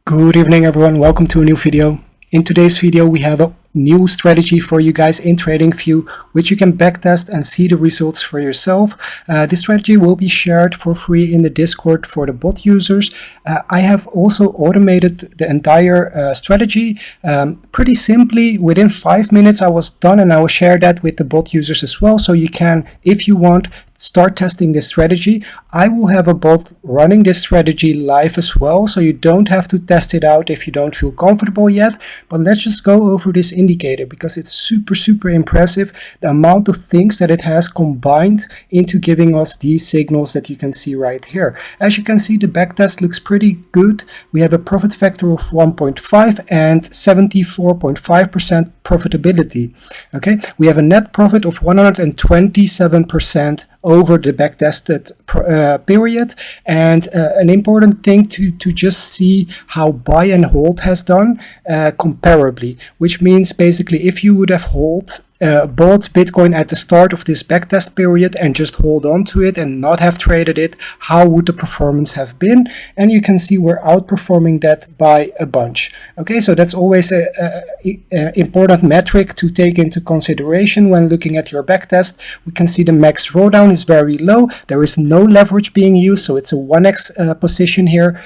Good evening everyone, welcome to a new video. In today's video we have a new strategy for you guys in Tradingview, which you can backtest and see the results for yourself. This strategy will be shared for free in the Discord for the bot users. I have also automated the entire strategy pretty simply. Within 5 minutes I was done, and I will share that with the bot users as well, so you can, if you want, start testing this strategy. I will have a bot running this strategy live as well, so you don't have to test it out if you don't feel comfortable yet. But let's just go over this indicator, because it's super impressive, the amount of things that it has combined into giving us these signals that you can see right here. As you can see, the backtest looks pretty good. We have a profit factor of 1.5 and 74.5% profitability. Okay, we have a net profit of 127% over the backtested period. And an important thing to just see how buy and hold has done comparably, which means basically if you would have bought Bitcoin at the start of this backtest period and just hold on to it and not have traded it, how would the performance have been? And you can see we're outperforming that by a bunch. Okay, so that's always a important metric to take into consideration when looking at your backtest. We can see the max drawdown is very low. There is no leverage being used, so it's a 1x position here.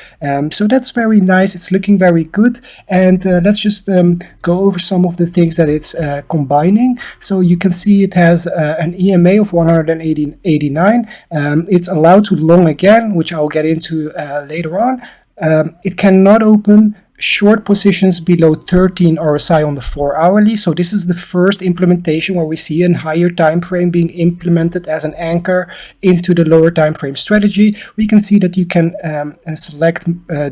So that's very nice. It's looking very good. And let's just go over some of the things that it's combining. So you can see it has an EMA of 189. It's allowed to long again, which I'll get into later on. It cannot open short positions below 13 RSI on the 4 hourly. So this is the first implementation where we see a higher time frame being implemented as an anchor into the lower time frame strategy. We can see that you can select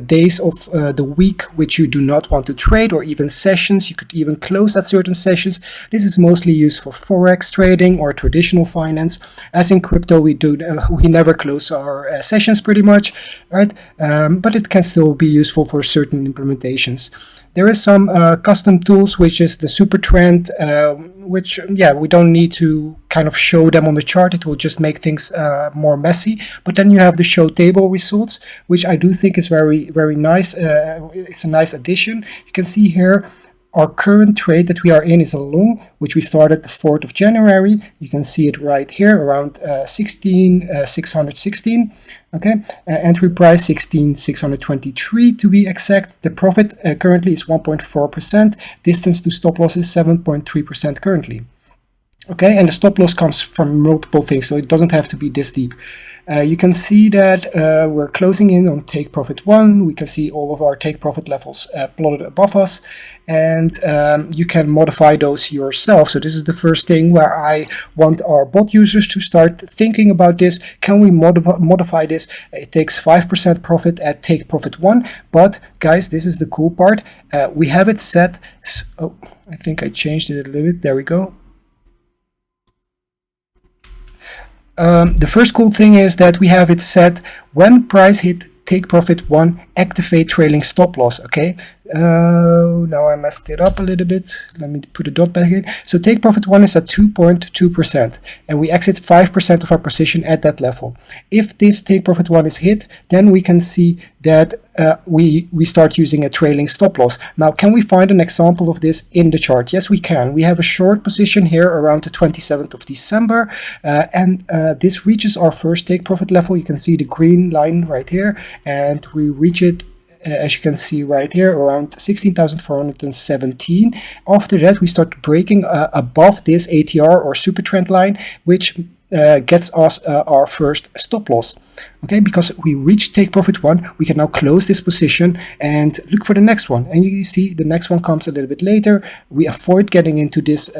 days of the week which you do not want to trade, or even sessions. You could even close at certain sessions. This is mostly used for forex trading or traditional finance. As in crypto, we never close our sessions pretty much, right? But it can still be useful for certain implementations. There is some custom tools, which is the super trend, which we don't need to kind of show them on the chart. It will just make things more messy. But then you have the show table results, which I do think is very nice. It's a nice addition. You can see here our current trade that we are in is a long, which we started the 4th of January. You can see it right here around 16,616. Okay, entry price 16,623 to be exact. The profit currently is 1.4%. Distance to stop loss is 7.3% currently. Okay, and the stop loss comes from multiple things, so it doesn't have to be this deep. You can see that we're closing in on take profit 1. We can see all of our take profit levels plotted above us, and you can modify those yourself. So this is the first thing where I want our bot users to start thinking about this. Can we modify this? It takes 5% profit at take profit 1, but guys, this is the cool part. We have it set. Oh, I think I changed it a little bit. There we go. The first cool thing is that we have it set when price hit take profit 1, activate trailing stop loss. Okay, now I messed it up a little bit. Let me put a dot back in. So take profit 1 is at 2.2%, and we exit 5% of our position at that level. If this take profit 1 is hit, then we can see that we start using a trailing stop loss. Now, can we find an example of this in the chart? Yes, we can. We have a short position here around the 27th of December, and this reaches our first take profit level. You can see the green line right here, and we reach it, as you can see right here, around 16,417. After that, we start breaking above this ATR or super trend line, which gets us our first stop loss. Okay, because we reached take profit 1, we can now close this position and look for the next one. And you see the next one comes a little bit later. We avoid getting into this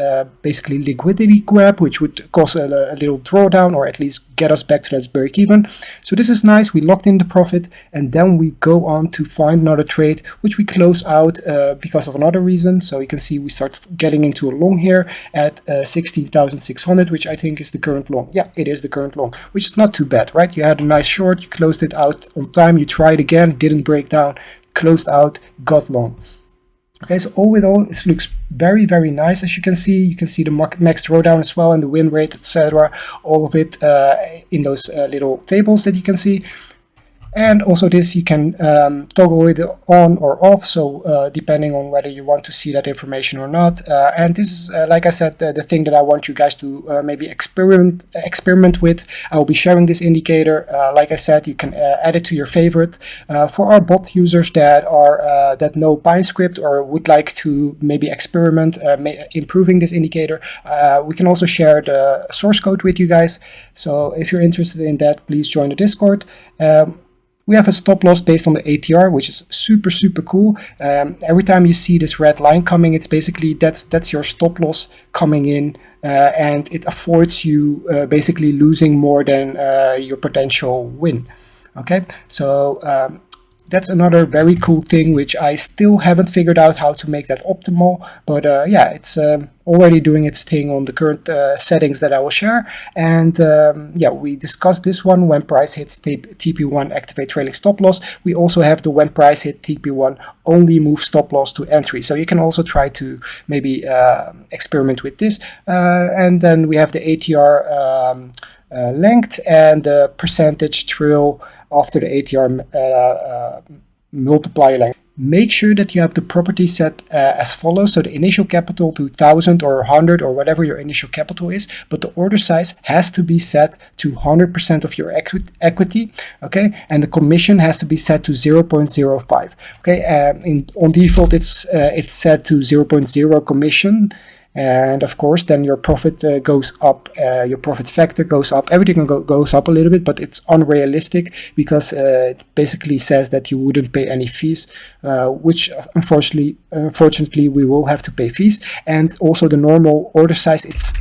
basically liquidity grab, which would cause a little drawdown, or at least get us back to that break even. So this is nice. We locked in the profit, and then we go on to find another trade, which we close out because of another reason. So you can see we start getting into a long here at 16,600, which I think is the current long. Yeah, it is the current long, which is not too bad, right? You had a nice short, you closed it out on time, you tried again, didn't break down, closed out, got long. Okay, so all in all, it looks very nice. As you can see the max drawdown as well, and the win rate, etc. All of it in those little tables that you can see. And also this you can toggle it on or off, so depending on whether you want to see that information or not. And this is, like I said, the thing that I want you guys to maybe experiment with. I will be sharing this indicator. Like I said, you can add it to your favorite. For our bot users that are that know Pinescript or would like to maybe experiment improving this indicator, we can also share the source code with you guys. So if you're interested in that, please join the Discord. We have a stop loss based on the ATR, which is super cool. Every time you see this red line coming, it's basically that's your stop loss coming in, and it affords you basically losing more than your potential win. Okay, so that's another very cool thing, which I still haven't figured out how to make that optimal. But yeah, it's already doing its thing on the current settings that I will share. And yeah, we discussed this one: when price hits TP1, activate trailing stop loss. We also have the when price hit TP1, only move stop loss to entry. So you can also try to maybe experiment with this. And then we have the ATR length and the percentage trail after the ATR multiplier length. Make sure that you have the property set as follows. So the initial capital to 1,000 or 100 or whatever your initial capital is, but the order size has to be set to 100% of your equity. Okay, and the commission has to be set to 0.05. Okay, on default it's set to 0.0 commission. And of course, then your profit goes up, your profit factor goes up, everything goes up a little bit, but it's unrealistic because it basically says that you wouldn't pay any fees, which unfortunately we will have to pay fees. And also the normal order size is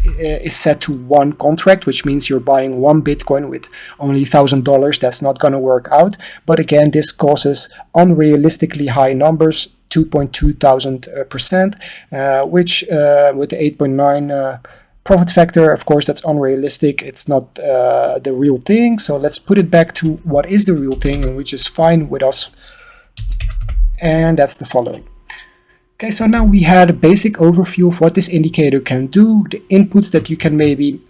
set to one contract, which means you're buying one Bitcoin with only $1,000. That's not going to work out. But again, this causes unrealistically high numbers. 2,200%, which with the 8.9 profit factor, of course, that's unrealistic. It's not the real thing. So let's put it back to what is the real thing, and which is fine with us. And that's the following. Okay, so now we had a basic overview of what this indicator can do, the inputs that you can maybe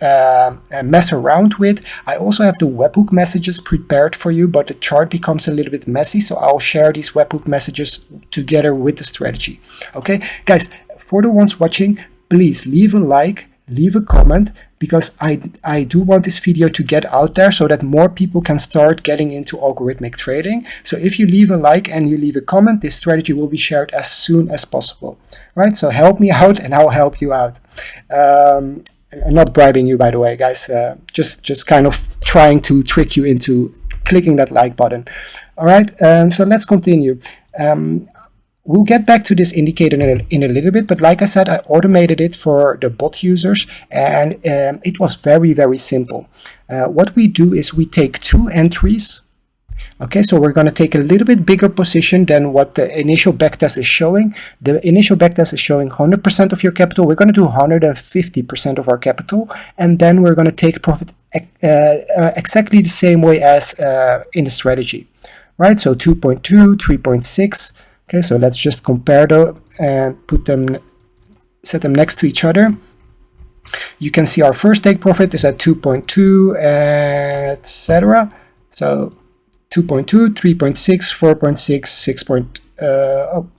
mess around with. I also have the webhook messages prepared for you, but the chart becomes a little bit messy, so I'll share these webhook messages together with the strategy. Okay, guys, for the ones watching, please leave a like, leave a comment, because I do want this video to get out there so that more people can start getting into algorithmic trading. So if you leave a like and you leave a comment, this strategy will be shared as soon as possible. Right? So help me out and I'll help you out. I'm not bribing you, by the way, guys. Just kind of trying to trick you into clicking that like button. All right. So let's continue. We'll get back to this indicator in a little bit, but like I said, I automated it for the bot users, and it was very simple. What we do is we take two entries. Okay, so we're going to take a little bit bigger position than what the initial backtest is showing. The initial backtest is showing 100% of your capital. We're going to do 150% of our capital, and then we're going to take profit exactly the same way as in the strategy, right? So 2.2, 3.6. Okay, so let's just compare them and set them next to each other. You can see our first take profit is at 2.2, etc. So 2.2, 3.6, 4.6,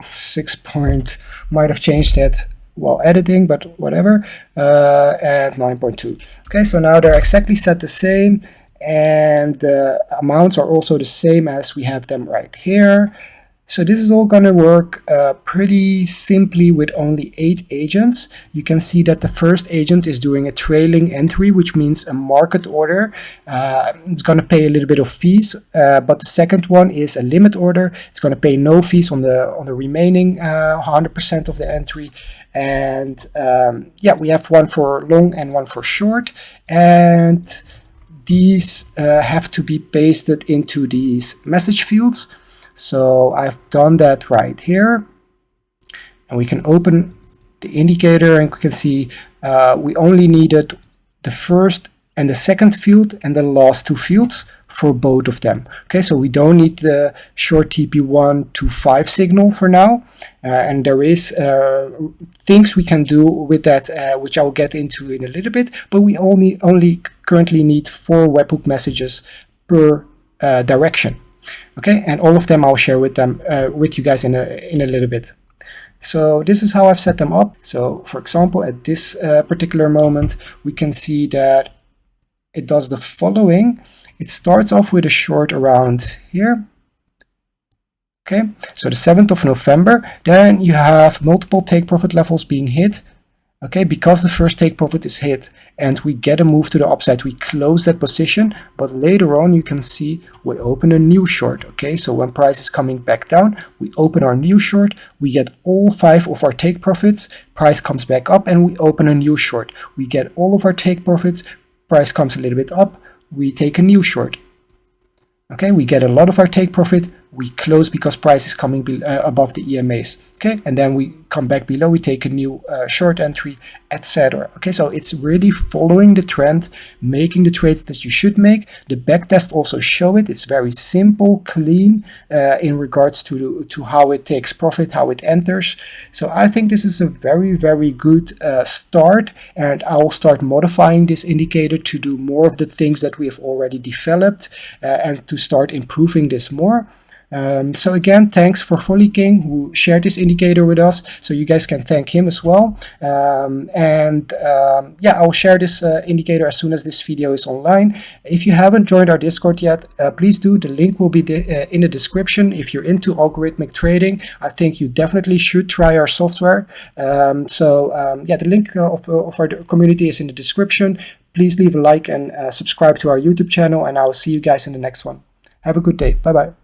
6 might have changed that while editing, but whatever, and 9.2. Okay, so now they're exactly set the same, and the amounts are also the same as we have them right here. So this is all going to work pretty simply with only 8 agents. You can see that the first agent is doing a trailing entry, which means a market order. It's going to pay a little bit of fees, but the second one is a limit order. It's going to pay no fees on the remaining 100% of the entry. And yeah, we have one for long and one for short. And these have to be pasted into these message fields. So I've done that right here, and we can open the indicator and we can see we only needed the first and the second field and the last 2 fields for both of them. Okay, so we don't need the short TP1 to 5 signal for now, and there is things we can do with that, which I'll get into in a little bit, but we only currently need 4 webhook messages per direction. Okay, and all of them I'll share with you guys in a little bit. So this is how I've set them up. So for example, at this particular moment, we can see that it does the following. It starts off with a short around here. Okay, so the 7th of November, then you have multiple take profit levels being hit. Okay, because the first take profit is hit and we get a move to the upside, we close that position, but later on you can see we open a new short. Okay, so when price is coming back down, we open our new short, we get all 5 of our take profits, price comes back up and we open a new short. We get all of our take profits, price comes a little bit up, we take a new short. Okay, we get a lot of our take profit, we close because price is coming above the EMAs. Okay, and then we come back below, we take a new short entry, etc. Okay, so it's really following the trend, making the trades that you should make. The backtest also show it. It's very simple, clean in regards to how it takes profit, how it enters. So I think this is a very, very good start, and I will start modifying this indicator to do more of the things that we have already developed and to start improving this more. So again, thanks for Folly King who shared this indicator with us, so you guys can thank him as well. Yeah, I'll share this indicator as soon as this video is online. If you haven't joined our Discord yet, please do. The link will be in the description. If you're into algorithmic trading, I think you definitely should try our software. Yeah, the link of our community is in the description. Please leave a like and subscribe to our YouTube channel, and I will see you guys in the next one. Have a good day. Bye bye.